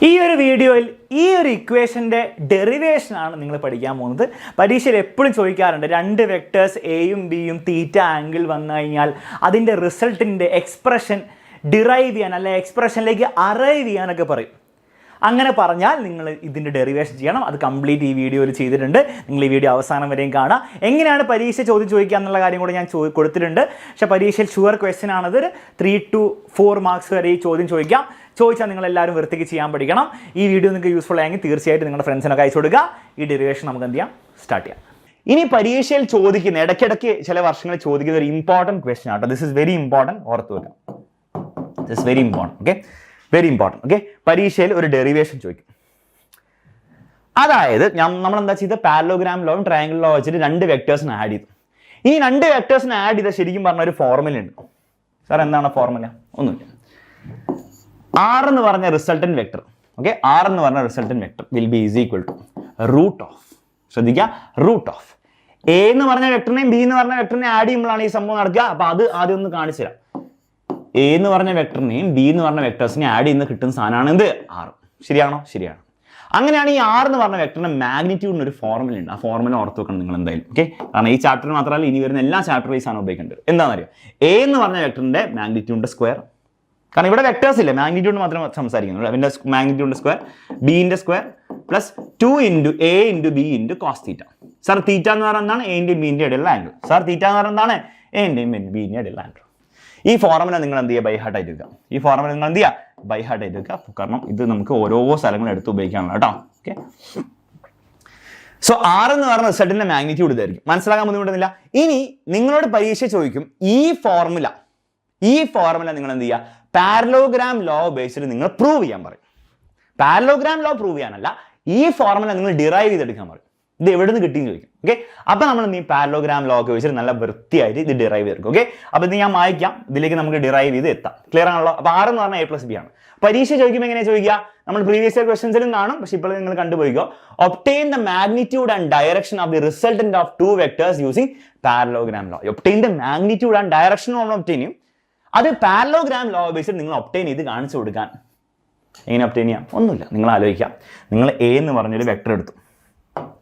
ഈ ഒരു വീഡിയോയിൽ ഈ ഒരു ഇക്വേഷൻ്റെ ഡെറിവേഷനാണ് നിങ്ങൾ പഠിക്കാൻ പോകുന്നത്. പരീക്ഷയിൽ എപ്പോഴും ചോദിക്കാറുണ്ട്, രണ്ട് വെക്ടേഴ്സ് എയും ബിയും തീറ്റ ആംഗിൾ വന്നു കഴിഞ്ഞാൽ അതിൻ്റെ റിസൾട്ടിൻ്റെ എക്സ്പ്രഷൻ ഡിറൈവ് ചെയ്യാൻ അല്ലെ എക്സ്പ്രഷനിലേക്ക് അറൈവ് ചെയ്യാനൊക്കെ പറയും. അങ്ങനെ പറഞ്ഞാൽ നിങ്ങൾ ഇതിൻ്റെ ഡെറിവേഷൻ ചെയ്യണം. അത് കംപ്ലീറ്റ് ഈ വീഡിയോയിൽ ചെയ്തിട്ടുണ്ട്. നിങ്ങൾ ഈ വീഡിയോ അവസാനം വരെയും കാണാം. എങ്ങനെയാണ് പരീക്ഷ ചോദിക്കുക എന്നുള്ള കാര്യം കൂടെ ഞാൻ കൊടുത്തിട്ടുണ്ട്. പക്ഷേ പരീക്ഷയിൽ ഷുവർ ക്വസ്റ്റ്യൻ ആണത്. 3 to 4 മാർക്സ് വരെ ഈ ചോദ്യം ചോദിച്ചാൽ നിങ്ങൾ എല്ലാവരും വൃത്തിക്ക് ചെയ്യാൻ പഠിക്കണം. ഈ വീഡിയോ നിങ്ങൾക്ക് യൂസ്ഫുൾ ആയെങ്കിൽ തീർച്ചയായിട്ടും നിങ്ങളുടെ ഫ്രണ്ട്സിനൊക്കെ അയച്ചു കൊടുക്കുക. ഈ ഡെറിവേഷൻ നമുക്ക് എന്ത് ചെയ്യാം, സ്റ്റാർട്ട് ചെയ്യാം. ഇനി പരീക്ഷയിൽ ചോദിക്കുന്ന ഇടയ്ക്കിടയ്ക്ക് ചില വർഷങ്ങളിൽ ചോദിക്കുന്ന ഒരു ഇമ്പോർട്ടൻറ്റ് ക്വസ്റ്റ്യൻ ആട്ടോ. ദിസ് ഇസ് വെരി ഇമ്പോർട്ടൻറ്റ്, ഓർത്ത് വെക്കാം. This is very important. Okay, very important. Okay, പരീക്ഷയിൽ ഒരു ഡെറിവേഷൻ ചോദിക്കും. അതായത് നമ്മൾ എന്താ ചെയ്ത് പാരലോഗ്രാം ലോയും ട്രയാങ്കിൾ ലോ വെച്ചിട്ട് രണ്ട് വെക്ടേഴ്സിന് ആഡ് ചെയ്തു. ഈ രണ്ട് വെക്ടേഴ്സിന് ആഡ് ചെയ്ത ശരിക്കും പറഞ്ഞ ഒരു ഫോർമുല ഉണ്ട്. സാർ എന്താണ് ഫോർമുല? ഒന്നുമില്ല. R എന്ന് പറഞ്ഞ റിസൾട്ടന്റ് വെക്ടർ, ഓക്കെ, R എന്ന് പറഞ്ഞ resultant vector will be is equal to root of, ശ്രദ്ധിക്കുക, റൂട്ട് ഓഫ് A എന്ന് പറഞ്ഞ വെക്ടറിനെയും B എന്ന് പറഞ്ഞ വെക്ടറിനെയും ആഡ് ചെയ്യുമ്പോഴാണ് ഈ സംഭവം നടക്കുക. അപ്പൊ അത് ആദ്യം ഒന്ന് കാണിച്ചു തരാം. A എന്ന് പറഞ്ഞ വെക്ടറിനെയും B എന്ന് പറഞ്ഞ വെക്ടേഴ്സിനെയും ആഡ് ചെയ്യുന്ന കിട്ടുന്ന സാധനമാണ് എന്ത്? R. ശരിയാണോ? ശരിയാണ്. അങ്ങനെയാണ് ഈ R എന്ന് പറഞ്ഞ വെക്ടറിന്റെ മാഗ്നിറ്റ്യൂഡിന് ഒരു ഫോർമുല ഉണ്ട്. ആ ഫോർമുല ഓർത്ത് വെക്കണം നിങ്ങൾ എന്തായാലും. ഓക്കെ, കാരണം ഈ ചാപ്റ്ററിൽ മാത്രമല്ല ഇനി വരുന്ന എല്ലാ ചാപ്റ്ററിലും ഈ സാധനം ഉപയോഗിക്കേണ്ടത്. എന്താണെന്നറിയോ? A എന്ന് പറഞ്ഞ വെക്ടറിന്റെ മാഗ്നിറ്റ്യൂഡിന്റെ സ്ക്വയർ, കാരണം ഇവിടെ വെക്ടേഴ്സ് ഇല്ല, മാഗ്നിറ്റ്യൂഡ് മാത്രം സംസാരിക്കുന്നു. അതിന്റെ മാഗ്നിറ്റ്യൂഡിന്റെ സ്ക്വയർ, ബിന്റെ square plus 2 × A × B × cos θ. Sir theta എന്ന് പറയുന്നത് എന്താണ്? A ന്റെയും B ന്റെയും ഇടയിലുള്ള ആംഗിൾ. സാർ തീറ്റ എന്ന് പറയുന്നത് എന്താണ്? A ന്റെയും B ന്റെയും ഇടയിലുള്ള ആംഗിൾ. ഈ ഫോർമുല നിങ്ങൾ എന്ത് ചെയ്യുക? ബൈ ഹാർട്ട് ആയിട്ട് വെക്കുക. ഈ ഫോർമുല നിങ്ങൾ എന്ത് ചെയ്യുക? ബൈ ഹാർട്ട് ആയിട്ട് വെക്കുക. കാരണം ഇത് നമുക്ക് ഓരോ സ്ഥലങ്ങളും എടുത്ത് ഉപയോഗിക്കാനുള്ള കേട്ടോ. ഓക്കെ, സോ R എന്ന് പറഞ്ഞ റിസൾട്ടിന്റെ മാഗ്നിറ്റ്യൂഡ് ഇതായിരിക്കും. മനസ്സിലാക്കാൻ ബുദ്ധിമുട്ടുന്നില്ല. ഇനി നിങ്ങളോട് പരീക്ഷ ചോദിക്കും ഈ ഫോർമുല നിങ്ങൾ എന്ത് ചെയ്യുക? പാരലോഗ്രാം ലോ ഉപയോഗിച്ചിട്ട് നിങ്ങൾ പ്രൂവ് ചെയ്യാൻ പറയും. പാരലോഗ്രാം ലോ പ്രൂവ് ചെയ്യാനല്ല, ഈ ഫോർമുല നിങ്ങൾ ഡിറൈവ് ചെയ്തെടുക്കാൻ പറയും. ഇത് എവിടെ നിന്ന് കിട്ടിയെന്ന് ചോദിക്കും. ഓക്കെ, അപ്പൊ നമ്മൾ ഈ പാരലോഗ്രാം ലോ ഒക്കെ വെച്ചിട്ട് നല്ല വൃത്തിയായിട്ട് ഇത് ഡിറൈവ് ചെയ്തെടുക്കും. ഓക്കെ, അപ്പൊ ഇത് ഞാൻ വായിക്കാം, ഇതിലേക്ക് നമുക്ക് ഡിറൈവ് ചെയ്ത് എത്താം. ക്ലിയർ ആണല്ലോ? അപ്പൊ R എന്ന് പറഞ്ഞാൽ A + B ആണ്. പരീക്ഷ ചോദിക്കുമ്പോൾ എങ്ങനെയാണ് ചോദിക്കുക? നമ്മൾ പ്രീവിയസ് ഇയർ ക്വസ്റ്റൻസിലും കാണും, പക്ഷെ ഇപ്പോൾ നിങ്ങൾ കണ്ടുപോയിക്കോ. Obtain the magnitude and direction of the resultant of 2 vectors using parallelogram law. Obtain the magnitude and direction നമ്മൾ ഒബ്റ്റെയിൻ ചെയ്യും. അത് പാരലോഗ്രാം ലോ വെച്ചിട്ട് നിങ്ങൾ ഒബ്റ്റെയിൻ ചെയ്ത് കാണിച്ചു കൊടുക്കാൻ. എങ്ങനെ ഒബ്റ്റെയിൻ ചെയ്യാം? ഒന്നുമില്ല, നിങ്ങൾ ആലോചിക്കാം. നിങ്ങൾ A എന്ന് പറഞ്ഞൊരു വെക്ടർ എടുത്തു.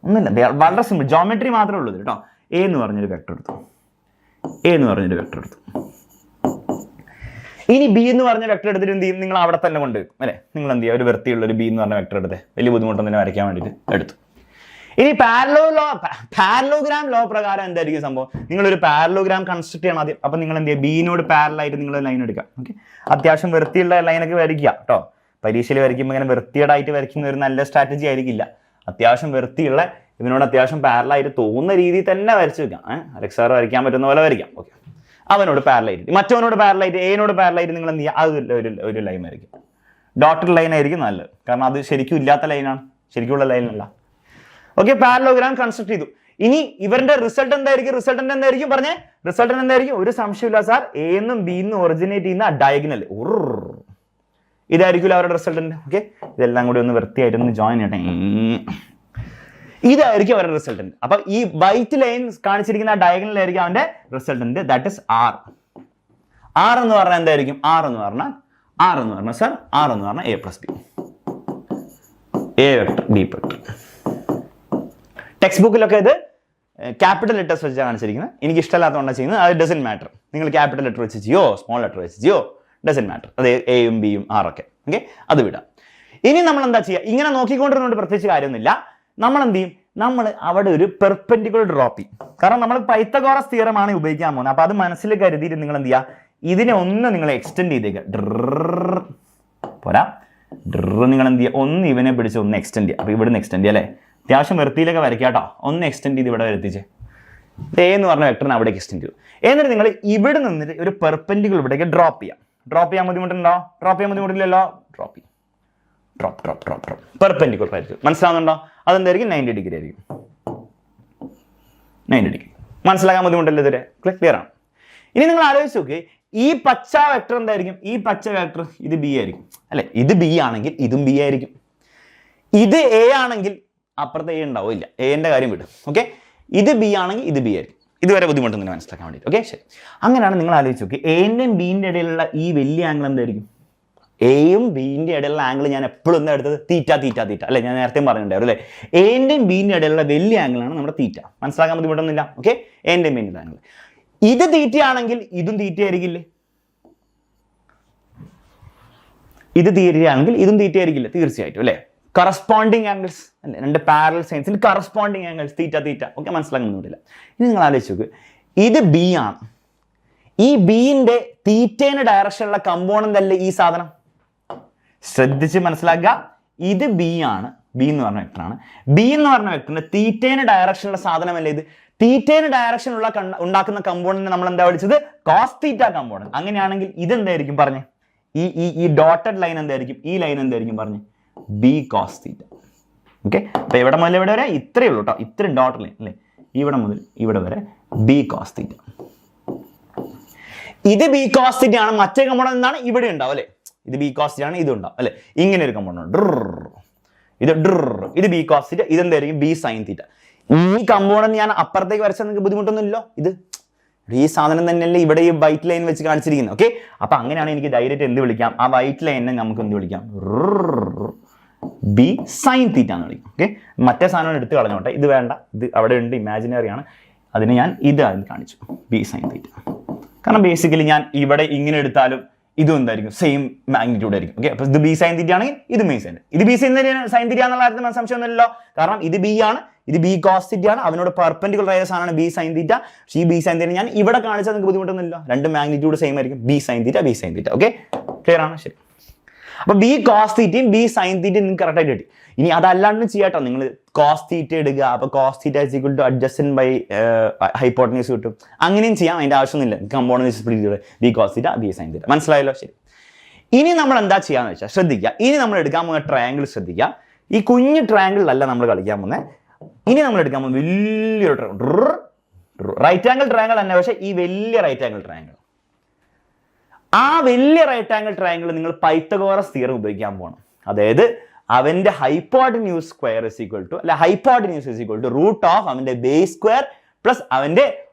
ഒന്നുമില്ല, വളരെ സിമ്പിൾ, ജോമെട്രി മാത്രമേ ഉള്ളൂ കേട്ടോ. A എന്ന് പറഞ്ഞൊരു വെക്ടർ എടുത്തു. ഇനി B എന്ന് പറഞ്ഞ വെക്ടർ എടുത്തിട്ട് എന്ത് ചെയ്യും? നിങ്ങൾ അവിടെ തന്നെ കൊണ്ട് അല്ലേ? നിങ്ങൾ എന്ത് ചെയ്യുക? ഒരു വൃത്തിയുള്ള ഒരു B എന്ന് പറഞ്ഞ വെക്ടർ എടുത്ത് വലിയ ബുദ്ധിമുട്ടൊന്നും വരയ്ക്കാൻ വേണ്ടിയിട്ട് എടുത്തു. ഇനി പാരലോഗ്രാം ലോ പ്രകാരം എന്തായിരിക്കും സംഭവം? നിങ്ങളൊരു പാരലോഗ്രാം കൺസ്ട്രക്ട് ചെയ്യണം ആദ്യം. അപ്പൊ നിങ്ങൾ എന്ത് ചെയ്യുക? ബിനോട് പാരലായിട്ട് നിങ്ങൾ ലൈൻ എടുക്കുക. ഓക്കെ, അത്യാവശ്യം വൃത്തിയുള്ള ലൈനൊക്കെ വരയ്ക്കുക കേട്ടോ. പരീക്ഷയിൽ വരയ്ക്കുമ്പോൾ ഇങ്ങനെ വൃത്തിയേടായിട്ട് വരയ്ക്കുന്ന ഒരു നല്ല സ്ട്രാറ്റജി ആയിരിക്കില്ല. അത്യാവശ്യം വൃത്തിയുള്ള, ഇതിനോട് അത്യാവശ്യം പാരലായിട്ട് തോന്നുന്ന രീതിയിൽ തന്നെ വരച്ചു വെക്കാം. അലക്സ് സാർ വരയ്ക്കാൻ പറ്റുന്ന പോലെ വരയ്ക്കാം. ഓക്കെ, അവനോട് പാരലായിട്ട്, മറ്റവനോട് പാരലായിട്ട്, എനോട് പാരലായിട്ട് നിങ്ങൾ എന്ത് ചെയ്യുക? അത് ഒരു ലൈൻ വരയ്ക്കും. ഡോട്ടഡ് ലൈൻ ആയിരിക്കും നല്ലത്, കാരണം അത് ശരിക്കും ഇല്ലാത്ത ലൈനാണ്, ശരിക്കുള്ള ലൈനല്ല. ഓക്കെ, പാരലോഗ്രാം കൺസ്ട്രക്ട് ചെയ്തു. ഇനി ഇവരുടെ റിസൾട്ട് എന്തായിരിക്കും? പറഞ്ഞേ, റിസൾട്ട് എന്തായിരിക്കും? ഒരു സംശയമില്ല സാർ, A എന്നും B എന്നും ഒറിജിനേറ്റ് ചെയ്യുന്ന ഡയഗണൽ ഇതായിരിക്കും അവരുടെ റിസൾട്ടന്റ്. ഓക്കെ, ഇതെല്ലാം കൂടി ഒന്ന് വൃത്തിയായിട്ടൊന്ന് ജോയിൻ ചെയ്യട്ടെ. ഇതായിരിക്കും അവരുടെ റിസൾട്ടന്റ്. അപ്പൊ ഈ വൈറ്റ് ലൈൻ കാണിച്ചിരിക്കുന്ന ഡയഗണൽ ആയിരിക്കും അവന്റെ resultant. That is R. R എന്ന് പറഞ്ഞാൽ എന്തായിരിക്കും? R എന്ന് പറഞ്ഞാൽ സാർ, R എന്ന് പറഞ്ഞാൽ A + B, A vector B vector. Text ബുക്കിലൊക്കെ ഇത് ക്യാപിറ്റൽ ലെറ്റേഴ്സ് വെച്ചാണ് കാണിച്ചിരിക്കുന്നത്. എനിക്ക് ഇഷ്ടമല്ലാത്തതുകൊണ്ടാണ് ചെയ്യുന്നത്. അത് ഡസൻറ്റ് മാറ്റർ. നിങ്ങൾ ക്യാപിറ്റൽ ലെറ്റർ വെച്ച് ചെയ്യോ സ്മോൾ ലെറ്റർ വെച്ച് ചെയ്യോ ഡസൻറ്റ് മാറ്റർ. അത് എയും ബിയും ആറൊക്കെ. ഓക്കെ, അത് വിടാം. ഇനി നമ്മൾ എന്താ ചെയ്യുക? ഇങ്ങനെ നോക്കിക്കൊണ്ടിരുന്നുകൊണ്ട് പ്രത്യേകിച്ച് കാര്യമൊന്നുമില്ല. നമ്മൾ എന്ത് ചെയ്യും? നമ്മൾ അവിടെ ഒരു പെർപെൻഡിക്കുലർ ഡ്രോപ്പ് ചെയ്യും. കാരണം നമ്മൾ പൈത്തഗോറസ് തിയറമാണ് ഉപയോഗിക്കാൻ പോകുന്നത്. അപ്പൊ അത് മനസ്സിൽ കരുതിയിട്ട് നിങ്ങൾ എന്ത് ചെയ്യുക? ഇതിനെ ഒന്ന് നിങ്ങൾ എക്സ്റ്റെൻഡ് ചെയ്തേക്കുക. പോരാ, നിങ്ങൾ എന്ത് ചെയ്യുക? ഒന്ന് ഇവനെ പിടിച്ച് ഒന്ന് എക്സ്റ്റെൻഡ് ചെയ്യുക. അപ്പൊ ഇവിടുന്ന് എക്സ്റ്റെൻഡ് ചെയ്യാം അല്ലേ? അത്യാവശ്യം വൃത്തിയിലൊക്കെ വരയ്ക്കാട്ടോ. ഒന്ന് എക്സ്റ്റെൻഡ് ചെയ്ത് ഇവിടെ വരുത്തിച്ചേ. A എന്ന് പറഞ്ഞ വെക്ടറിനെ അവിടേക്ക് എക്സ്റ്റെൻഡ് ചെയ്തു. എന്നിട്ട് നിങ്ങൾ ഇവിടെ നിന്നിട്ട് ഒരു പെർപെൻഡിക്കുലർ ഇവിടേക്ക് ഡ്രോപ്പ് ചെയ്യാം. ഡ്രോപ്പ് ചെയ്യാൻ ബുദ്ധിമുട്ടുണ്ടോ? ഡ്രോപ്പ് ചെയ്യാൻ ബുദ്ധിമുട്ടില്ലല്ലോ. ഡ്രോപ്പ് ചെയ്യും. ഡ്രോപ്പ് പെർപെൻഡിക്കുലർ ആയിരിക്കും. മനസ്സിലാവുന്നുണ്ടോ? അതെന്തായിരിക്കും? 90 ഡിഗ്രി ആയിരിക്കും. 90 ഡിഗ്രി. മനസ്സിലാക്കാൻ ബുദ്ധിമുട്ടല്ലേ? ഇതുവരെ ക്ലിയർ ആണ്. ഇനി നിങ്ങൾ ആലോചിച്ച് നോക്കി, ഈ പച്ച വെക്ടർ എന്തായിരിക്കും? ഈ പച്ച വെക്ടർ ഇത് B ആയിരിക്കും അല്ലെ? ഇത് B ആണെങ്കിൽ ഇതും B ആയിരിക്കും. ഇത് A ആണെങ്കിൽ അപ്പുറത്ത് A ഉണ്ടാവില്ല. എന്റെ കാര്യം വിടും. ഓക്കെ, ഇത് B ആണെങ്കിൽ ഇത് B ആയിരിക്കും. ഇതുവരെ ബുദ്ധിമുട്ടൊന്നും മനസ്സിലാക്കാൻ വേണ്ടിയിട്ട്. ഓക്കെ, ശരി. അങ്ങനെയാണ് നിങ്ങൾ ആലോചിച്ച് നോക്കി, എൻ്റെയും ബിൻ്റെ ഇടയിലുള്ള ഈ വലിയ ആംഗിൾ എന്തായിരിക്കും? എയും ബിന്റെ ഇടയിലുള്ള ആംഗിൾ ഞാൻ എപ്പോഴും എന്താ എടുത്തത്? തീറ്റ തീറ്റ തീറ്റ അല്ലെ? ഞാൻ നേരത്തെ പറഞ്ഞിട്ടുണ്ടായിരുന്നു അല്ലേ? എന്റെയും ബിന്റെ ഇടയിലുള്ള വലിയ ആംഗിളാണ് നമ്മുടെ തീറ്റ. മനസ്സിലാക്കാൻ ബുദ്ധിമുട്ടൊന്നുമില്ല. ഓക്കെ, എന്റെയും ബിന്റെ ആംഗിൾ ഇത് തീറ്റ ആണെങ്കിൽ ഇതും തീറ്റ ആയിരിക്കില്ലേ? ഇത് തീറ്റയാണെങ്കിൽ ഇതും തീറ്റ ആയിരിക്കില്ല? തീർച്ചയായിട്ടും അല്ലേ? കറസ്പോണ്ടിങ് ആംഗിൾസ് അല്ലെ? രണ്ട് പാരലൽ സൈൻസിൽ കറസ്പോണ്ടിങ് ആംഗിൾസ് തീറ്റ തീറ്റ. ഓക്കെ, മനസ്സിലാക്കാൻ ബുദ്ധിമുട്ടില്ല. ഇനി നിങ്ങൾ ആലോചിച്ച് നോക്ക്, ഇത് ബി ആണ്. ഈ ബിന്റെ തീറ്റയുടെ ഡയറക്ഷനുള്ള കമ്പോണന്റ് അല്ലേ ഈ സാധനം? ശ്രദ്ധിച്ച് മനസ്സിലാക്കുക, ഇത് ബി ആണ്. ബി എന്ന് പറഞ്ഞ വെക്ടറാണ്. ബി എന്ന് പറഞ്ഞ വെക്ടറിന്റെ തീറ്റയുടെ ഡയറക്ഷനുള്ള സാധനമല്ലേ ഇത്? തീറ്റയുടെ ഡയറക്ഷനുള്ള ഉണ്ടാക്കുന്ന കമ്പോണന്റ് നമ്മൾ എന്താ വിളിച്ചത്? Cos theta component. അങ്ങനെയാണെങ്കിൽ ഇതെന്തായിരിക്കും പറഞ്ഞേ? ഈ ഡോട്ടഡ് ലൈൻ എന്തായിരിക്കും? ഈ ലൈൻ എന്തായിരിക്കും പറഞ്ഞേ? ബി കോസ് തീറ്റ. ഓക്കെ, അപ്പൊ ഇവിടെ മുതൽ ഇവിടെ വരെ ഇത്രയേ ഉള്ളൂ കേട്ടോ. ഇത്രയും ഡോട്ടഡ് ലൈൻ അല്ലേ? ഇവിടെ മുതൽ ഇവിടെ വരെ ബി കോസ് തീറ്റ. ഇത് ബി കോസ് തീറ്റ ആണ്. മറ്റേ കമ്പോണന്റ് എന്താണ്? ഇവിടെ ഉണ്ടാവും അല്ലെ? ഇത് ബി കോസ് തീറ്റ ആണ്, ഇത് ഉണ്ടാവും അല്ലെ? ഇങ്ങനെ ഒരു കമ്പോണന്റ് ഇത് ബി കോസ് തീറ്റ. ഇതെന്തായിരിക്കും? B sine theta. ഈ കമ്പോണന്റ് ഞാൻ അപ്പുറത്തേക്ക് വരച്ചാൽ നിങ്ങൾക്ക് ബുദ്ധിമുട്ടൊന്നുമില്ലല്ലോ. ഇത് ഈ സാധനം തന്നെയല്ലേ ഇവിടെ ഈ വൈറ്റ് ലൈൻ വെച്ച് കാണിച്ചിരിക്കുന്നത്. ഓക്കെ, അപ്പൊ അങ്ങനെയാണ് എനിക്ക് ഡയറക്റ്റ് എന്ത് വിളിക്കാം? ആ വൈറ്റ് ലൈനെ നമുക്ക് എന്ത് വിളിക്കാം? ബി സൈൻ തീറ്റ എന്ന് വിളിക്കും. ഓക്കെ, മറ്റേ സാധനം എടുത്ത് കളഞ്ഞോട്ടെ, ഇത് വേണ്ട, ഇത് അവിടെ ഉണ്ട്, ഇമാജിനറി ആണ്. അതിന് ഞാൻ ഇത് കാണിച്ചു, ബി സൈൻ തീറ്റ. കാരണം ബേസിക്കലി ഞാൻ ഇവിടെ ഇങ്ങനെ എടുത്താലും ഇതും എന്തായിരിക്കും? സെയിം മാഗ്നിറ്റ്യൂഡ് ആയിരിക്കും. ഓക്കെ, അപ്പൊ ഇത് ബി സൈൻ തീറ്റ ആണെങ്കിൽ ഇത് ബി സൈൻ, ഇത് ബി സൈൻ തീറ്റ എന്നുള്ള കാര്യത്തിൽ സംശയമൊന്നുമില്ലല്ലോ. കാരണം ഇത് ബി ആണ്, ഇത് ബി കോസ് തീറ്റ ആണ്, അവനോട് പെർപെൻഡിക്കുലർ ആയ സാധനമാണ് ബി സൈൻ തീറ്റ. ഈ ബി സൈൻ തീറ്റ ഞാൻ ഇവിടെ കാണിച്ചാൽ നിങ്ങൾക്ക് ബുദ്ധിമുട്ടൊന്നുമില്ല. രണ്ട് മാഗ്നിറ്റ്യൂഡ് സെയിം ആയിരിക്കും, B sine theta B sine തീറ്റ. ഓക്കെ, ക്ലിയർ ആണ്? ശരി. അപ്പൊ ബി കോസ് തീറ്റയും ബി സൈൻ തീറ്റയും നിങ്ങൾക്ക് കറക്റ്റ് ആയിട്ട് കിട്ടി. ഇനി അതല്ലാണ്ട് ചെയ്യാട്ടോ, നിങ്ങൾ കോസ് തീറ്റ ഇടുക, അപ്പൊ cos theta is equal to adjacent by hypotenuse കിട്ടും. അങ്ങനെയും ചെയ്യാം, അതിന്റെ ആവശ്യമൊന്നുമില്ല. കമ്പോണന്റ് സ്പ്ലിറ്റ് ചെയ്ത് b cos theta B sine theta. മനസ്സിലായല്ലോ? ശരി. ഇനി നമ്മൾ എന്താ ചെയ്യാന്ന് വെച്ചാൽ ശ്രദ്ധിക്കുക. ഇനി നമ്മൾ എടുക്കാൻ പോകുന്ന ട്രയാങ്കിൾ ശ്രദ്ധിക്കുക. ഈ കുഞ്ഞു ട്രയാങ്കിളിലല്ല നമ്മൾ കളിക്കാൻ പോകുന്നത്. ഇനി നമ്മൾ എടുക്കാൻ പോകുന്നത് വലിയൊരു റൈറ്റ് ആംഗിൾ ട്രയാങ്കിൾ തന്നെ, പക്ഷേ ഈ വലിയ റൈറ്റ് ആംഗിൾ ട്രയാങ്കിൾ. ആ വലിയ റൈറ്റ് ആംഗിൾ ട്രയാങ്കിൾ നിങ്ങൾ പൈത്തഗോറസ് തിയറം ഉപയോഗിക്കാൻ പോകണം. അതായത് അവന്റെ hypotenuse square is equal to, അല്ല hypotenuse is equal to root of അവന്റെ ബേസ് സ്ക്വയർ പ്ലസ് അവന്റെ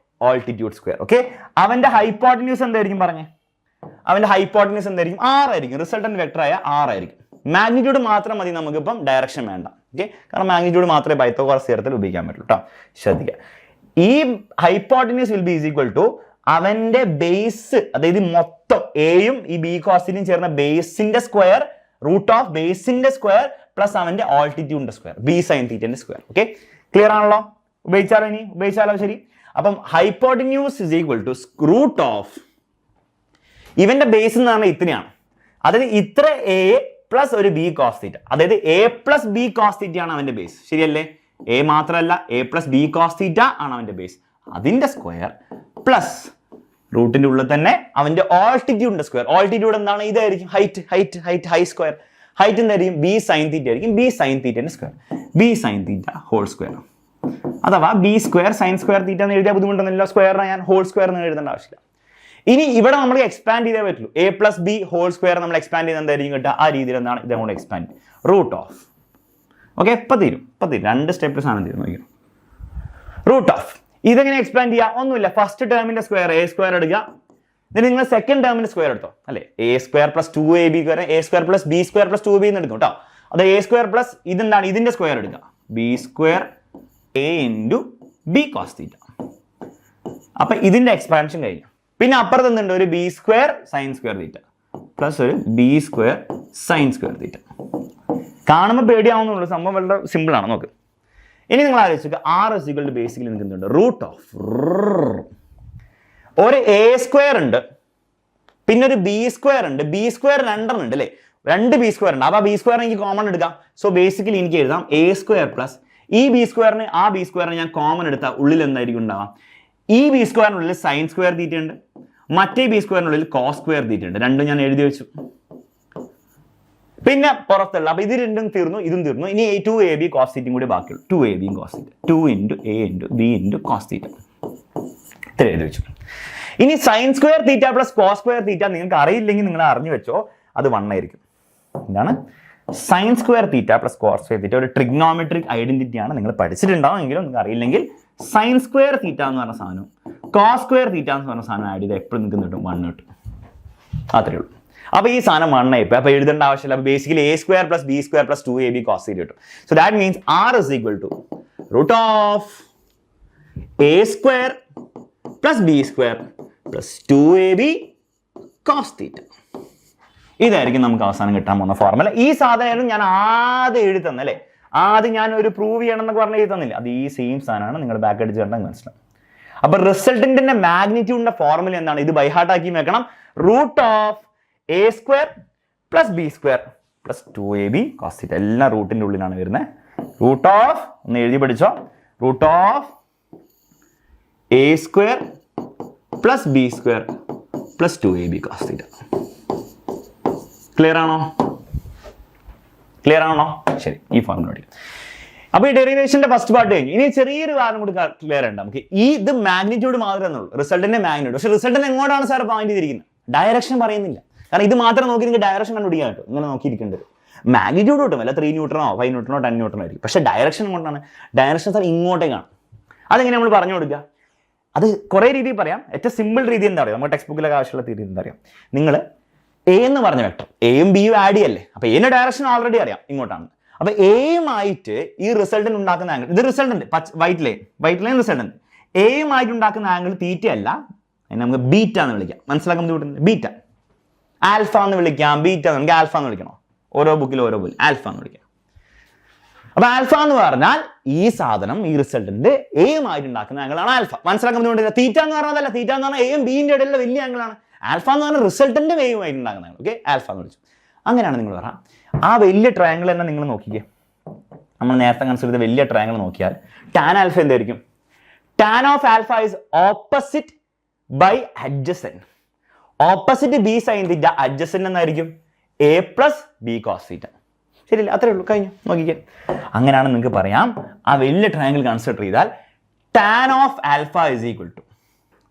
ഓൾട്ടിറ്റ്യൂഡ് സ്ക്വയർ. ഓക്കെ, അവന്റെ ഹൈപ്പോട്ടന്യൂസ് എന്തായിരിക്കും പറഞ്ഞേ? അവന്റെ ഹൈപ്പോട്ടന്യൂസ് എന്തായിരിക്കും? 6 ആയിരിക്കും. റിസൾട്ടന്റ് വെക്ടർ ആയ 6 ആയിരിക്കും. മാഗ്നിറ്റ്യൂഡ് മാത്രം മതി നമുക്കിപ്പം, ഡയറക്ഷൻ വേണ്ട. ഓക്കെ, കാരണം മാഗ്നിറ്റ്യൂഡ് മാത്രമേ പൈത്തഗോറസ് തിയറത്തിൽ ഉപയോഗിക്കാൻ പറ്റുള്ളൂ കേട്ടോ. ശ്രദ്ധിക്കുക, ഈ hypotenuse will be is equal to അവന്റെ ബേസ്, അതായത് മൊത്തം എയും ഈ ബി കോസിനും ചേർന്ന ബേസിന്റെ സ്ക്വയർ റൂട്ട് ഓഫ് ബേസിന്റെ സ്ക്വയർ പ്ലസ് അവന്റെ ഓൾട്ടിറ്റ്യൂഡിന്റെ സ്ക്വയർ, ബി സൈൻ തീറ്റന്റെ സ്ക്വയർ. ഓക്കെ, ക്ലിയർ ആണല്ലോ? ഉപയോഗിച്ചാലോ? ഇനി ഉപയോഗിച്ചാലോ? ശരി. അപ്പം hypotenuse is equal to root of ഇവന്റെ ബേസ് എന്ന് പറഞ്ഞാൽ ഇത്രയാണ്. അതായത് ഇത്ര എ പ്ലസ് ഒരു ബി കോസ് തീറ്റ, അതായത് A plus B cos theta ആണ് അവന്റെ ബേസ്. ശരിയല്ലേ? എ മാത്രമല്ല, a plus B cos theta ആണ് അവന്റെ ബേസ്. അതിന്റെ സ്ക്വയർ പ്ലസ് റൂട്ടിന്റെ ഉള്ളിൽ തന്നെ അവന്റെ ഓൾട്ടിറ്റ്യൂഡിന്റെ സ്ക്വയർ. ഓൾട്ടിറ്റ്യൂഡ് എന്താണ്? ഇതായിരിക്കും height. Height height high square. Height എന്തായിരിക്കും? ബി സൈൻ തീറ്റ ആയിരിക്കും. ബി സൈൻ തീറ്റന്റെ square, B sine theta whole square. അഥവാ B square sine square theta എന്ന് എഴുതിയാൽ ബുദ്ധിമുട്ടൊന്നുമില്ല. സ്ക്വയറിനെ ഞാൻ ഹോൾ സ്ക്വയർ എന്ന് എഴുതേണ്ട ആവശ്യമില്ല. ഇനി ഇവിടെ നമ്മൾ എക്സ്പാൻഡ് ചെയ്തേ പറ്റുള്ളൂ. A plus b whole square നമ്മൾ എക്സ്പാൻഡ് ചെയ്ത് എന്തായിരിക്കും കിട്ടുക? ആ രീതിയിൽ എന്താണ് ഇതങ്ങോട്ട് എക്സ്പാൻഡ് റൂട്ട് ഓഫ്. ഓക്കെ, ഇപ്പൊ തീരും. 2 സ്റ്റെപ്പ് സാധനം തീരും. റൂട്ട് ഓഫ് ഇതെങ്ങനെ എക്സ്പാൻഡ് ചെയ്യാം? ഒന്നുമില്ല, ഫസ്റ്റ് ടേമിന്റെ സ്ക്വയർ എ സ്ക്വയർ എടുക്കുക. എന്നിട്ട് നിങ്ങൾ സെക്കൻഡ് ടേമിന്റെ സ്ക്വയർ എടുത്തോ അല്ലെ? A square plus 2ab A square plus b square plus 2b എന്ന് എടുക്കും കേട്ടോ. അത് എ സ്ക്വയർ പ്ലസ് ഇതെന്താണ്? ഇതിന്റെ സ്ക്വയർ എടുക്കുക, B square A into B cos theta. അപ്പൊ ഇതിന്റെ എക്സ്പാൻഷൻ കഴിഞ്ഞു. പിന്നെ അപ്പുറത്ത് എന്തുണ്ട്? ഒരു B square sine square theta plus ഒരു B square sine square theta. കാണുമ്പോൾ പേടിയാവുന്നുള്ളൂ, സംഭവം വളരെ സിമ്പിൾ ആണ്. നോക്ക്, ഇനി നിങ്ങൾ ആലോചിക്കുക, R is equal to basically നിങ്ങൾക്ക് എന്തുണ്ട്? റൂട്ട് ഓഫ് ഒരു എ സ്ക്വയർ ഉണ്ട്, പിന്നെ ഒരു ബി സ്ക്വയർ ഉണ്ട്. ബി സ്ക്വയർ 2 ഉണ്ട് അല്ലേ? 2 ബി സ്ക്വയർ ഉണ്ട്. അപ്പൊ ആ ബി സ്ക്വയർ എനിക്ക് കോമൺ എടുക്കാം. സോ ബേസിക്കലി എനിക്ക് എഴുതാം എ സ്ക്വയർ പ്ലസ് ഈ ബി സ്ക്വയറിന്, ആ ബി സ്ക്വയറിന് ഞാൻ കോമൺ എടുത്താൽ ഉള്ളിൽ എന്തായിരിക്കും ഉണ്ടാവാം? ഈ ബി സ്ക്വയറിനുള്ളിൽ സൈൻ സ്ക്വയർ തീറ്റ ഉണ്ട്, മറ്റേ ബി സ്ക്വയറിനുള്ളിൽ കോസ് സ്ക്വയർ തീറ്റ ഉണ്ട്. രണ്ടും ഞാൻ എഴുതി വെച്ചു. പിന്നെ പുറത്തുള്ള, അപ്പൊ ഇത് രണ്ടും തീർന്നു, ഇതും തീർന്നു. ഇനി 2ab കോസ് തീറ്റയും കൂടി ബാക്കിയുള്ളൂ. 2ab cos theta, 2 into a into b into cos theta. ഇത്ര എഴുതി വെച്ചു. ഇനി sine square theta plus cos square theta നിങ്ങൾക്ക് അറിയില്ലെങ്കിൽ നിങ്ങൾ അറിഞ്ഞു വെച്ചോ, അത് 1 ആയിരിക്കും. എന്താണ് sine square theta plus cos square theta? ഒരു ട്രിഗ്നോമെട്രിക് ഐഡന്റിറ്റി ആണ്, നിങ്ങൾ പഠിച്ചിട്ടുണ്ടാവും. എങ്കിലും നിങ്ങൾക്ക് അറിയില്ലെങ്കിൽ സൈൻ സ്ക്വയർ തീറ്റ എന്ന് പറഞ്ഞ സാധനവും കോസ് സ്ക്വയർ തീറ്റ എന്ന് പറഞ്ഞ സാധനം ആഡ് ചെയ്ത് എപ്പോഴും നിങ്ങൾക്ക് കിട്ടും 1 കിട്ടും. അത്രേ ഉള്ളൂ. അപ്പോൾ ഈ സാധനം 1 ആയിപ്പോയി. അപ്പോൾ എഴുതേണ്ട ആവശ്യമില്ല. അപ്പോൾ basically a square plus b square plus 2ab cos theta കിട്ടും. So that means r is equal to root of a square plus b square plus 2ab cos theta. ഇതായിരിക്കും നമുക്ക് അവസാനം കിട്ടാൻ പോകുന്ന ഫോർമുല. ഈ സാധനം ഞാൻ ആദ്യം എഴുതി തന്നല്ലേ, ആദ്യം ഞാൻ ഒരു പ്രൂവ് ചെയ്യണം എന്നൊക്കെ പറഞ്ഞ് എഴുതി തന്നില്ല, അത് ഈ സെയിം സാധനമാണ്. നിങ്ങൾ ബാക്ക് അടിച്ച് കണ്ടാൽ മനസ്സിലാവും. അപ്പൊ റിസൾട്ടിന്റെ മാഗ്നിറ്റ്യൂഡിന്റെ ഫോർമുല എന്താണ്? ഇത് ബൈഹാർട്ട് ആക്കി വെക്കണം. Root of a square plus b square plus 2ab cos theta. എല്ലാം റൂട്ടിന്റെ ഉള്ളിലാണ് വരുന്നത്. റൂട്ട് ഓഫ്, ഒന്ന് എഴുതി പഠിച്ചോ, root of a square plus b square plus 2ab cos theta. Clear ആണോ? ക്ലിയർ ആണോ? ശരി, ഈ ഫോർമുല പഠിക്കും. അപ്പൊ ഈ ഡെറിവേഷന്റെ ഫസ്റ്റ് പാർട്ട് കഴിഞ്ഞു. ഇനി ചെറിയൊരു കാരണം കൂടി ക്ലിയർ ഉണ്ട് നമുക്ക്. ഇത് മാഗ്നിറ്റ്യൂഡ് മാത്രമേ എന്നുള്ളൂ, റിസൾട്ടിന്റെ മാഗ്നിറ്റ്യൂഡ്. പക്ഷെ റിസൾട്ടിന് എങ്ങോട്ടാണ് സാർ പോയിന്റ് ചെയ്തിരിക്കുന്നത്? ഡയറക്ഷൻ പറയുന്നില്ല. കാരണം ഇത് മാത്രം നോക്കി നിങ്ങൾക്ക് ഡയറക്ഷൻ കണ്ടുപിടിക്കാൻ പറ്റും. ഇങ്ങനെ നോക്കിയിരിക്കേണ്ടത് മാഗ്നിറ്റ്യൂഡ് കിട്ടും, അല്ല 3 ന്യൂട്ടനോ 5 ന്യൂട്ടനോ 10 ന്യൂട്ടനോ ആയിരിക്കും. പക്ഷെ ഡയറക്ഷൻ കൊണ്ടാണ്, ഡയറക്ഷൻ സാർ ഇങ്ങോട്ടേക്കാണ്. അതെങ്ങനെ നമ്മൾ പറഞ്ഞു കൊടുക്കുക? അത് കുറേ രീതിയിൽ പറയാം. ഏറ്റവും സിമ്പിൾ രീതി എന്താ പറയുക? നമ്മുടെ ടെക്സ്റ്റ് ബുക്കിലൊക്കെ ആവശ്യമുള്ള രീതി എന്താ അറിയാം? നിങ്ങൾ എ എന്ന് പറഞ്ഞ വെക്ടർ, എയും ബിയും ആഡ് ചെയ്യല്ലേ, അപ്പൊ എന്റെ ഡയറക്ഷൻ ഓൾറെഡി അറിയാം, ഇങ്ങോട്ടാണ്. അപ്പൊ എയുമായിട്ട് ഈ റിസൾട്ടിന് ഉണ്ടാക്കുന്ന ആംഗിൾ, ഇത് റിസൾട്ട് ഉണ്ട്, വൈറ്റ് ലൈൻ റിസൾട്ട് ഉണ്ട്. എയുമായിട്ട് ഉണ്ടാക്കുന്ന ആംഗിൾ തീറ്റ അല്ല, അതിനെ നമുക്ക് ബീറ്റ എന്ന് വിളിക്കാം. മനസ്സിലാക്കാൻ ബുദ്ധിമുട്ടുണ്ട്. ബീറ്റ, ആൽഫ എന്ന് വിളിക്കാം, ബീറ്റ നമുക്ക് ആൽഫ എന്ന് വിളിക്കണം. ഓരോ ബുക്കിലും ഓരോ ബുക്കിൽ ആൽഫ എന്ന് വിളിക്കാം. അപ്പൊ ആൽഫ എന്ന് പറഞ്ഞാൽ ഈ സാധനം, ഈ റിസൾട്ടിന്റെ എയുമായിട്ട് ഉണ്ടാക്കുന്ന ആംഗിളാണ് ആൽഫ. മനസ്സിലാക്കാൻ ബുദ്ധിമുട്ടില്ല. തീറ്റ എന്ന് പറഞ്ഞതല്ല, തീറ്റ എന്ന് പറഞ്ഞാൽ എയും ബിന്റെ ഇടയിലുള്ള വലിയ ആംഗിളാണ്. ആൽഫ എന്ന് പറഞ്ഞാൽ റിസൾട്ടിന്റെ വേവുമായിട്ട് ഉണ്ടാകുന്നതാണ്. ഓക്കെ, ആൽഫ എന്ന് വിളിച്ചു. അങ്ങനെയാണ് നിങ്ങൾ പറയാം. ആ വലിയ ട്രയാങ്കിൾ തന്നെ നിങ്ങൾ നോക്കിക്കേ. നമ്മൾ നേരത്തെ കൺസിഡർ ചെയ്ത വലിയ ട്രയാങ്കിൾ നോക്കിയാൽ ടാൻ ആൽഫ എന്തായിരിക്കും? Tan of alpha is opposite by adjacent. Opposite B sine theta, adjacent എന്നായിരിക്കും A plus B cos theta. ശരിയല്ല? അത്രേ ഉള്ളൂ, കഴിഞ്ഞു. നോക്കിക്കേ. അങ്ങനെയാണ് നിങ്ങൾക്ക് പറയാം. ആ വലിയ ട്രയാങ്കിൾ കൺസിഡർ ചെയ്താൽ tan of alpha is equal to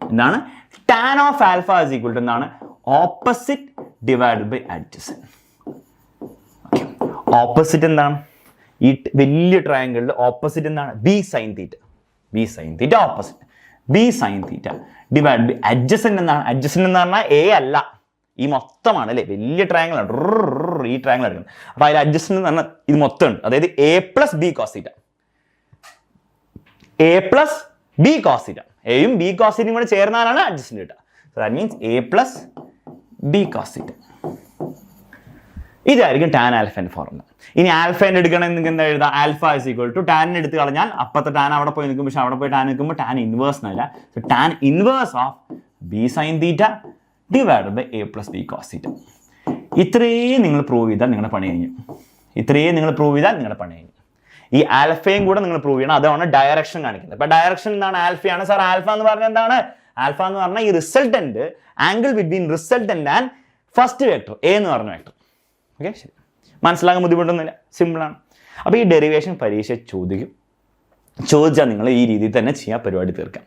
എന്താണ്? Tan of alpha is equal to എന്താണ്? Opposite divided by adjacent. Opposite എന്താണ്? ഈ വലിയ ട്രയാങ്കിളിൽ ഓപ്പോസിറ്റ് എന്താണ്? B sine theta. B sine theta opposite B sine theta divide by adjacent എന്താണ്? Adjacent എന്ന് പറഞ്ഞാൽ എ അല്ല, ഈ മൊത്തമാണ് അല്ലേ? വലിയ ട്രയാങ്കിൾ ആണ്, ഈ ട്രയാങ്കിൾ എടുക്കുന്നത്. അപ്പൊ അതിൽ അഡ്ജസെന്റ് എന്ന് പറഞ്ഞാൽ ഇത് മൊത്തം ഉണ്ട്. അതായത് A plus B cos theta, a plus B cos theta. എയും ബി കോസ് തീറ്റയും കൂടെ ചേർന്നാലാണ് അഡ്ജസെന്റ് കിട്ടുക. So that means a plus B cos theta. ഇതായിരിക്കും ടാൻ ആൽഫന്റെ ഫോർമുല. ഇനി ആൽഫേന്റെ എടുക്കണമെങ്കിൽ നിങ്ങൾക്ക് എന്താ എഴുതാം? ആൽഫ ഇസ് ഈക്വൽ ടു ടാനിന് എടുത്ത് കളഞ്ഞാൽ അപ്പത്തെ ടാൻ അവിടെ പോയി നിൽക്കും. പക്ഷെ അവിടെ പോയി ടാൻ നിൽക്കുമ്പോൾ ടാൻ ഇൻവേഴ്സ് എന്നല്ല. So tan inverse of b sine theta divide by a plus B cos theta. ഇത്രയും നിങ്ങൾ പ്രൂവ് ചെയ്താൽ നിങ്ങളുടെ പണി കഴിഞ്ഞു. ഇത്രയും നിങ്ങൾ പ്രൂവ് ചെയ്താൽ നിങ്ങളുടെ പണി കഴിഞ്ഞു. ഈ ആൽഫയും കൂടെ നിങ്ങൾ പ്രൂവ് ചെയ്യണം. അതാണ് ഡയറക്ഷൻ കാണിക്കുന്നത്. അപ്പൊ ഡയറക്ഷൻ എന്താണ്? ആൽഫയാണ് സാർ. ആൽഫ എന്ന് പറഞ്ഞാൽ എന്താണ്? ആൽഫ എന്ന് പറഞ്ഞാൽ ഈ resultant, angle between resultant and first vector A എന്ന് പറഞ്ഞ വെക്ടർ. ഓക്കെ, ശരി. മനസ്സിലാക്കാൻ ബുദ്ധിമുട്ടൊന്നുമില്ല, സിമ്പിളാണ്. അപ്പോൾ ഈ ഡെറിവേഷൻ പരീക്ഷ ചോദിച്ചാൽ നിങ്ങൾ ഈ രീതിയിൽ തന്നെ ചെയ്യാൻ പരിപാടി തീർക്കാം.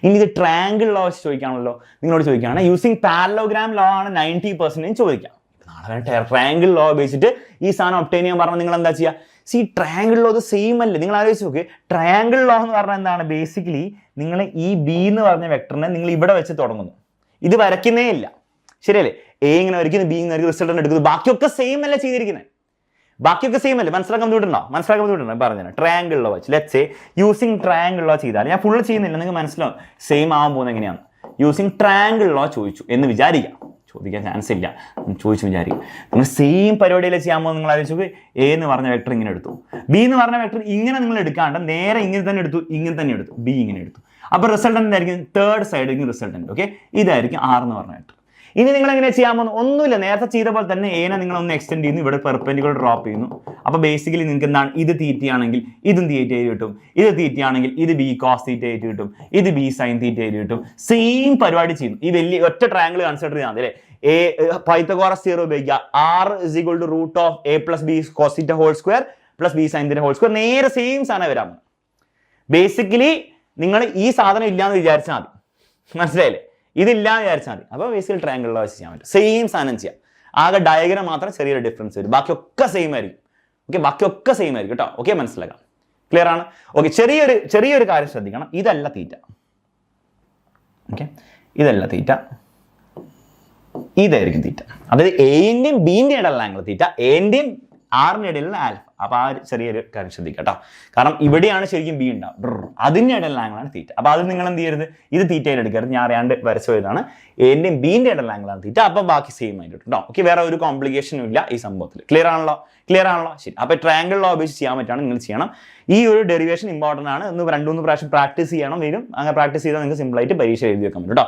ഇനി ഇത് ട്രയാങ്കിൾ ലോ വെച്ച് ചോദിക്കാണല്ലോ, നിങ്ങളോട് ചോദിക്കുകയാണ് യൂസിങ് പാരലോഗ്രാം ലോ ആണ് 90% ചോദിക്കാം. നാളെ ട്രയാങ്കിൾ ലോ ഉപയോഗിച്ചിട്ട് ഈ സാധനം ഒബ്റ്റെയിൻ ചെയ്യാൻ പറഞ്ഞാൽ നിങ്ങൾ എന്താ ചെയ്യുക? ട്രയാങ്കിൾ ലോ അത് സെയിം അല്ലേ? നിങ്ങൾ ആലോചിച്ച് നോക്ക്. ട്രയാങ്കിൾ ലോ എന്ന് പറഞ്ഞാൽ എന്താണ്? ബേസിക്കലി നിങ്ങൾ ഈ ബി എന്ന് പറഞ്ഞ വെക്ടറിനെ നിങ്ങൾ ഇവിടെ വെച്ച് തുടങ്ങുന്നു, ഇത് വരയ്ക്കുന്നേ ഇല്ല, ശരിയല്ലേ? എ ഇങ്ങനെ വരയ്ക്കുന്നു, ബി ഇങ്ങനെ വരയ്ക്കുന്നു, റിസൾട്ട് എടുക്കുന്നു. ബാക്കിയൊക്കെ സെയിം അല്ല ചെയ്തിരിക്കുന്നത്, ബാക്കിയൊക്കെ സെയിം അല്ലേ? മനസ്സിലാക്കാൻ ബുദ്ധിമുട്ടുണ്ടോ? പറഞ്ഞാൽ ട്രയാങ്കിൾ ലോ വെച്ച് let's say using triangle law ചെയ്താൽ, ഞാൻ ഫുള്ള് ചെയ്യുന്നില്ല, നിങ്ങൾക്ക് മനസ്സിലാവും സെയിം ആവാൻ പോകുന്നത് എങ്ങനെയാണ്. യൂസിങ് ട്രയാങ്കിൾ ലോ ചോദിച്ചു എന്ന് വിചാരിക്കാം, ചോദിക്കാൻ ചാൻസ് ഇല്ല, ചോദിച്ചു വിചാരിക്കും. നിങ്ങൾ സെയിം പരിപാടിയിലെ ചെയ്യാൻ പോകുമ്പോൾ നിങ്ങൾ ആലോചിച്ചു, എ എന്ന് പറഞ്ഞ വെക്ടർ ഇങ്ങനെ എടുത്തു, ബി എന്ന് പറഞ്ഞ വെക്ടർ ഇങ്ങനെ നിങ്ങൾ എടുക്കാണ്ട് നേരെ ഇങ്ങനെ തന്നെ എടുത്തു, ബി ഇങ്ങനെ എടുത്തു. അപ്പോൾ റിസൾട്ടന്റ് എന്തായിരിക്കും? Third side resultant. ഓക്കെ, ഇതായിരിക്കും ആർ എന്ന് പറഞ്ഞ വെക്ടർ. ഇനി നിങ്ങൾ എങ്ങനെ ചെയ്യാൻ പോകുന്നു? ഒന്നുമില്ല, നേരത്തെ ചെയ്ത പോലെ തന്നെ എനെ നിങ്ങൾ ഒന്ന് എക്സ്റ്റെൻഡ് ചെയ്യുന്നു, ഇവിടെ പെർപെൻഡിക്കുലർ ഡ്രോപ്പ് ചെയ്യുന്നു. അപ്പോൾ ബേസിക്കലി നിങ്ങൾക്ക് എന്താണ്? ഇത് തീറ്റയാണെങ്കിൽ ഇതും തീറ്റ ആയിട്ട് കിട്ടും, ഇത് തീറ്റയാണെങ്കിൽ ഇത് ബി കോസ് തീറ്റ ആയിട്ട് കിട്ടും, ഇത് ബി സൈൻ തീറ്റ ആയിട്ട് കിട്ടും. സെയിം പരിപാടി ചെയ്യുന്നു. ഈ വലിയ ഒറ്റ ട്രയാങ്കിൾ കൺസിഡർ ചെയ്യാം അല്ലേ? എ പൈത്തഗോറസ് തിയറം ഉപയോഗിക്കുക. R is equal to root of a plus B cos theta whole square plus b sine theta whole square. നേരെ സെയിം സാധനം വരാൻ. ബേസിക്കലി നിങ്ങൾ ഈ സാധനം ഇല്ലാന്ന് വിചാരിച്ചാൽ മതി, മനസ്സിലായില്ലേ? ഇതില്ലാന്ന് വിചാരിച്ചാൽ മതി. അപ്പോൾ ബേസിക്കൽ ട്രയാങ്കിൾ വെച്ച് ചെയ്യാൻ പറ്റും. സെയിം സാധനം ചെയ്യാം, ആകെ ഡയഗ്രാം മാത്രം ചെറിയൊരു ഡിഫറൻസ് വരും, ബാക്കിയൊക്കെ സെയിം ആയിരിക്കും. ഓക്കെ, ബാക്കിയൊക്കെ സെയിം ആയിരിക്കും കേട്ടോ. ഓക്കെ, മനസ്സിലാക്കാം, ക്ലിയർ ആണ്? ഓക്കെ, ചെറിയൊരു കാര്യം ശ്രദ്ധിക്കണം. ഇതല്ല തീറ്റ. ഓക്കെ, ഇതല്ല തീറ്റ, ഇതായിരിക്കും തീറ്റ. അതായത് എൻ്റെയും ബിന്റെ ഇടയിലുള്ള ആംഗിൾ തീറ്റ, എന്റെയും ആറിന്റെ ഇടയിലുള്ള ആൽഫ. അപ്പൊ ആ ചെറിയൊരു കാര്യം ശ്രദ്ധിക്കുക കേട്ടോ. കാരണം ഇവിടെയാണ് ശരിക്കും ബി ഉണ്ടാവും, അതിന്റെ ഇടയിലുള്ള ആംഗിളാണ് തീറ്റ. അപ്പൊ അത് നിങ്ങൾ എന്ത് ചെയ്യരുത്, ഇത് തീറ്റയിൽ എടുക്കരുത്. ഞാൻ അറിയാണ്ട് വരച്ചു പോയതാണ്. എന്റെയും ബിന്റെ ഇടയിലുള്ള ആംഗിളാണ് തീറ്റ. അപ്പൊ ബാക്കി സെയിം ആയിട്ട് കേട്ടോ. ഓക്കെ, വേറെ ഒരു കോംപ്ലിക്കേഷനും ഇല്ല ഈ സംഭവത്തിൽ. ക്ലിയർ ആണല്ലോ? ശരി. അപ്പൊ ട്രയാങ്കിൾ ലോ ഉപയോഗിച്ച് ചെയ്യാൻ പറ്റുകയാണ്, നിങ്ങൾ ചെയ്യണം. ഈ ഒരു ഡെറിവേഷൻ ഇമ്പോർട്ടന്റ് ആണ്. 2-3 പ്രാവശ്യം പ്രാക്ടീസ് ചെയ്യണം വരും. അങ്ങനെ പ്രാക്ടീസ് ചെയ്താൽ നിങ്ങൾക്ക് സിമ്പിൾ ആയിട്ട് പരീക്ഷ എഴുതി വെക്കാൻ പറ്റും കേട്ടോ.